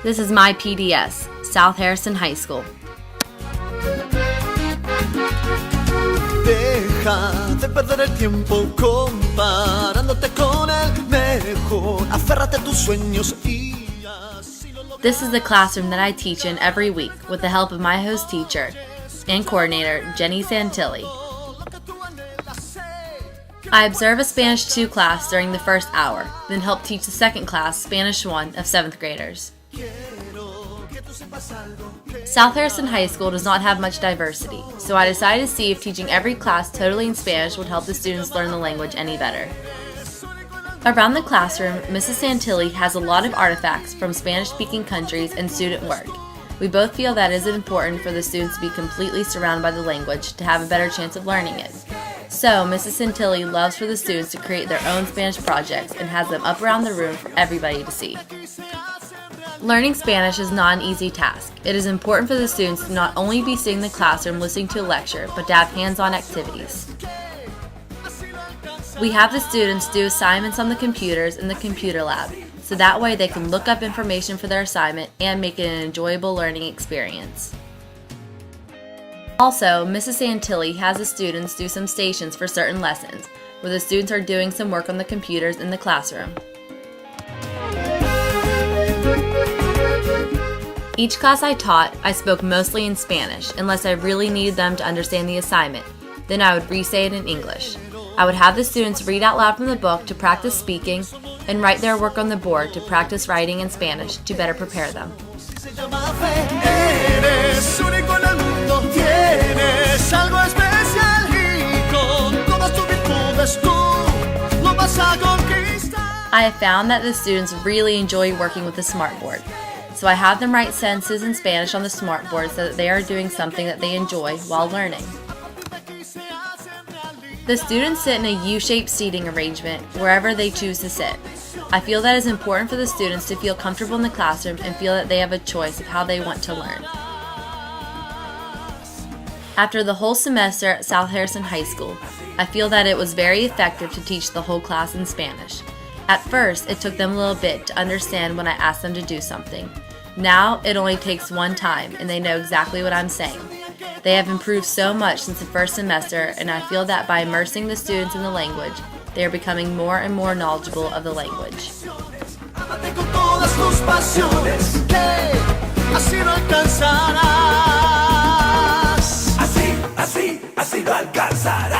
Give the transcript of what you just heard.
This is my PDS, South Harrison High School. Deja de perder el tiempo comparándote con el mejor. Aférrate a tus sueños y así lo lograrás. This is the classroom that I teach in every week with the help of my host teacher and coordinator, Jenny Santilli. I observe a Spanish 2 class during the first hour, then help teach the second class, Spanish 1, of 7th graders. South Harrison High School does not have much diversity, so I decided to see if teaching every class totally in Spanish would help the students learn the language any better. Around the classroom, Mrs. Santilli has a lot of artifacts from Spanish-speaking countries and student work. We both feel that it is important for the students to be completely surrounded by the language to have a better chance of learning it. So, Mrs. Santilli loves for the students to create their own Spanish projects and has them up around the room for everybody to see. Learning Spanish is not an easy task. It is important for the students to not only be sitting in the classroom listening to a lecture, but to have hands-on activities. We have the students do assignments on the computers in the computer lab, so that way they can look up information for their assignment and make it an enjoyable learning experience. Also, Mrs. Santilli has the students do some stations for certain lessons, where the students are doing some work on the computers in the classroom. Each class I taught, I spoke mostly in Spanish, unless I really needed them to understand the assignment. Then I would re-say it in English. I would have the students read out loud from the book to practice speaking, and write their work on the board to practice writing in Spanish to better prepare them. I have found that the students really enjoy working with the smartboard. So I have them write sentences in Spanish on the smartboard so that they are doing something that they enjoy while learning. The students sit in a U-shaped seating arrangement wherever they choose to sit. I feel that it is important for the students to feel comfortable in the classroom and feel that they have a choice of how they want to learn. After the whole semester at South Harrison High School, I feel that it was very effective to teach the whole class in Spanish. At first, it took them a little bit to understand when I asked them to do something. Now, it only takes one time, and they know exactly what I'm saying. They have improved so much since the first semester, and I feel that by immersing the students in the language, they are becoming more and more knowledgeable of the language. Así lo alcanzarás.